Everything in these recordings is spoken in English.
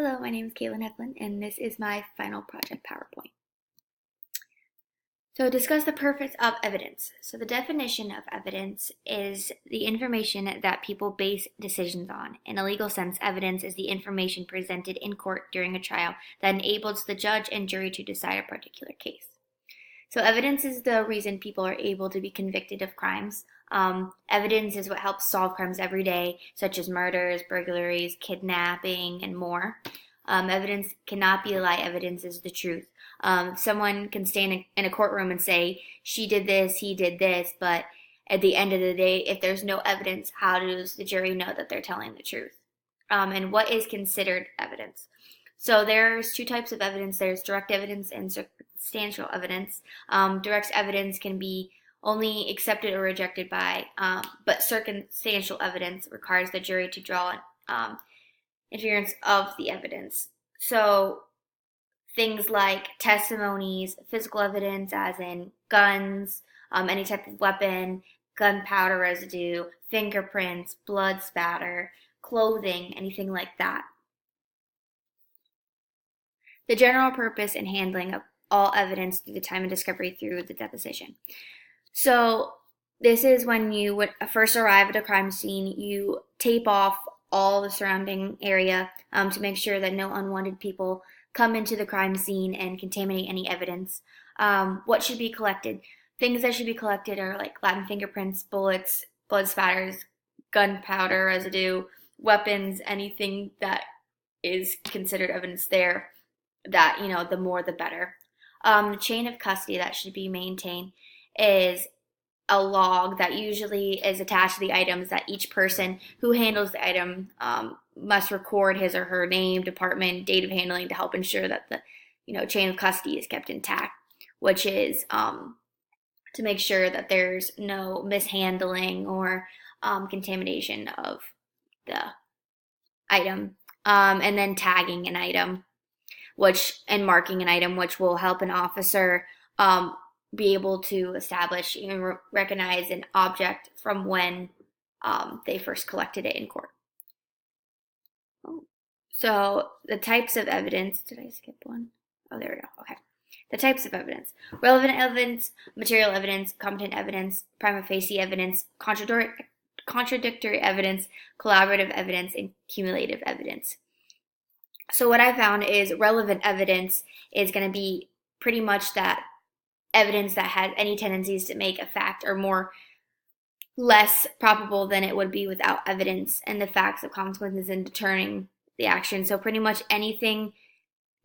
Hello, my name is Caitlin Heflin, and this is my final project PowerPoint. So discuss the purpose of evidence. So the definition of evidence is the information that people base decisions on. In a legal sense, evidence is the information presented in court during a trial that enables the judge and jury to decide a particular case. So evidence is the reason people are able to be convicted of crimes. Evidence is what helps solve crimes every day, such as murders, burglaries, kidnapping, and more. Evidence cannot be a lie. Evidence is the truth. Someone can stand in a courtroom and say, she did this, he did this, but at the end of the day, if there's no evidence, how does the jury know that they're telling the truth? And what is considered evidence? So there's two types of evidence. There's direct evidence and circumstantial evidence. Direct evidence can be only accepted or rejected by, but circumstantial evidence requires the jury to draw inference of the evidence. So things like testimonies, physical evidence, as in guns, any type of weapon, gunpowder residue, fingerprints, blood spatter, clothing, anything like that. The general purpose and handling of all evidence through the time of discovery through the deposition. So this is when you would first arrive at a crime scene, you tape off all the surrounding area to make sure that no unwanted people come into the crime scene and contaminate any evidence. What should be collected? Things that should be collected are like Latin fingerprints, bullets, blood spatters, gunpowder residue, weapons, anything that is considered evidence there. That, the more the better. The chain of custody that should be maintained is a log that usually is attached to the items that each person who handles the item must record his or her name, department, date of handling to help ensure that the chain of custody is kept intact, which is to make sure that there's no mishandling or contamination of the item, and then tagging an item and marking an item, which will help an officer be able to establish and recognize an object from when they first collected it in court. So the types of evidence, did I skip one? Oh, there we go, okay. The types of evidence: relevant evidence, material evidence, competent evidence, prima facie evidence, contradictory evidence, collaborative evidence, and cumulative evidence. So what I found is relevant evidence is going to be pretty much that evidence that has any tendencies to make a fact or less probable than it would be without evidence and the facts of consequences in determining the action. So pretty much any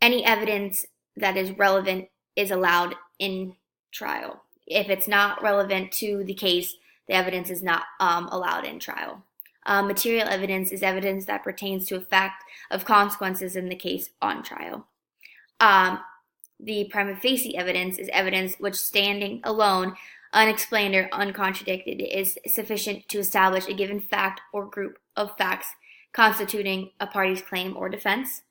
evidence that is relevant is allowed in trial. If it's not relevant to the case, the evidence is not allowed in trial. Material evidence is evidence that pertains to a fact of consequences in the case on trial. The prima facie evidence is evidence which, standing alone, unexplained or uncontradicted, is sufficient to establish a given fact or group of facts constituting a party's claim or defense.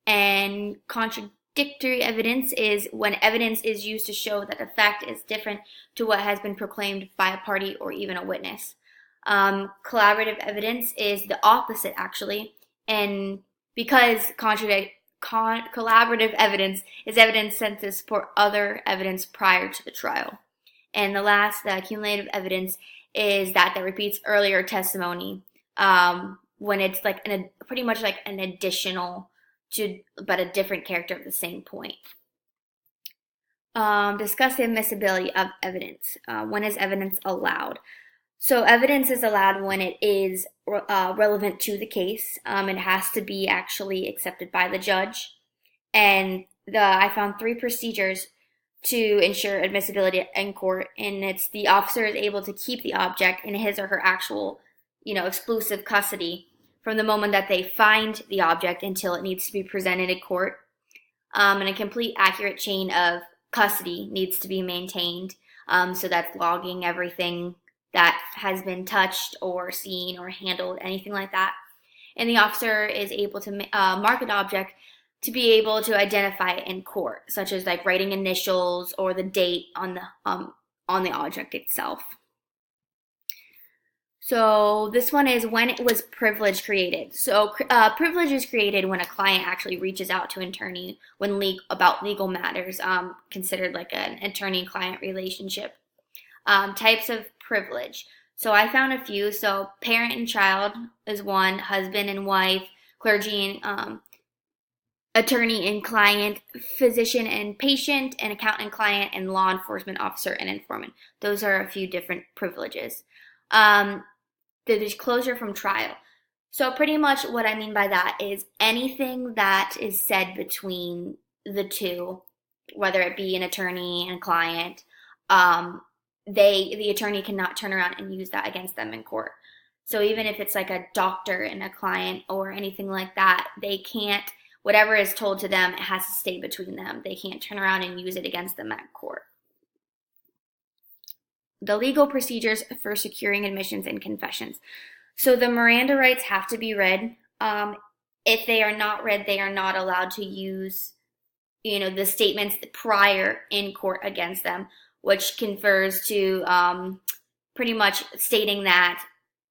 And contradictory evidence is when evidence is used to show that a fact is different to what has been proclaimed by a party or even a witness. Collaborative evidence is the opposite, actually, and because collaborative evidence is evidence sent to support other evidence prior to the trial. And the cumulative evidence is that repeats earlier testimony when it's pretty much like an additional but a different character of the same point. Discuss the admissibility of evidence. When is evidence allowed? So evidence is allowed when it is relevant to the case. It has to be actually accepted by the judge. And I found 3 procedures to ensure admissibility in court. And it's the officer is able to keep the object in his or her actual, exclusive custody from the moment that they find the object until it needs to be presented in court. And a complete accurate chain of custody needs to be maintained. So that's logging everything that has been touched or seen or handled, anything like that. And the officer is able to mark an object to be able to identify it in court, such as writing initials or the date on the object itself. So this one is when it was privilege created. So privilege is created when a client actually reaches out to an attorney when about legal matters, considered like an attorney-client relationship. Types of privilege. So I found a few. So parent and child is one, husband and wife, clergy and attorney and client, physician and patient, and accountant and client, and law enforcement officer and informant. Those are a few different privileges. The disclosure from trial. So pretty much what I mean by that is anything that is said between the two, whether it be an attorney and client, the attorney cannot turn around and use that against them in court. So even if it's like a doctor and a client or anything like that, they can't, whatever is told to them, it has to stay between them. They can't turn around and use it against them at court. The legal procedures for securing admissions and confessions. So the Miranda rights have to be read. If they are not read, they are not allowed to use, the statements prior in court against them, which confers to pretty much stating that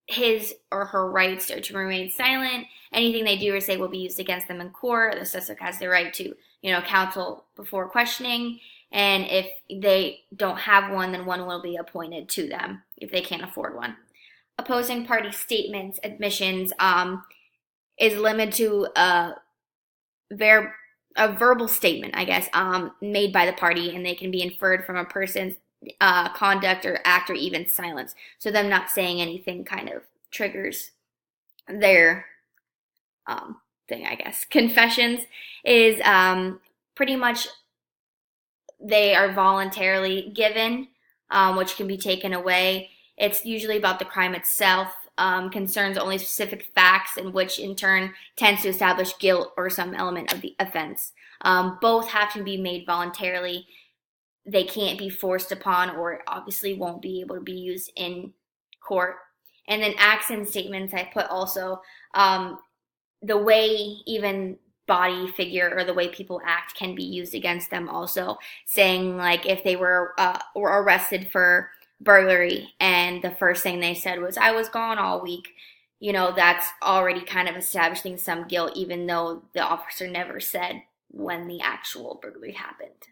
his or her rights are to remain silent. Anything they do or say will be used against them in court. The suspect has the right to, counsel before questioning. And if they don't have one, then one will be appointed to them if they can't afford one. Opposing party statements, admissions, is limited to a verbal statement, I guess, made by the party, and they can be inferred from a person's conduct or act or even silence. So them not saying anything kind of triggers their thing, I guess. Confessions is pretty much they are voluntarily given, which can be taken away. It's usually about the crime itself, concerns only specific facts, and which in turn tends to establish guilt or some element of the offense. Both have to be made voluntarily. They can't be forced upon, or obviously won't be able to be used in court. And then acts and statements I put also, the way even body figure or the way people act can be used against them also, saying like if they were arrested for burglary and the first thing they said was I was gone all week, that's already kind of establishing some guilt, even though the officer never said when the actual burglary happened.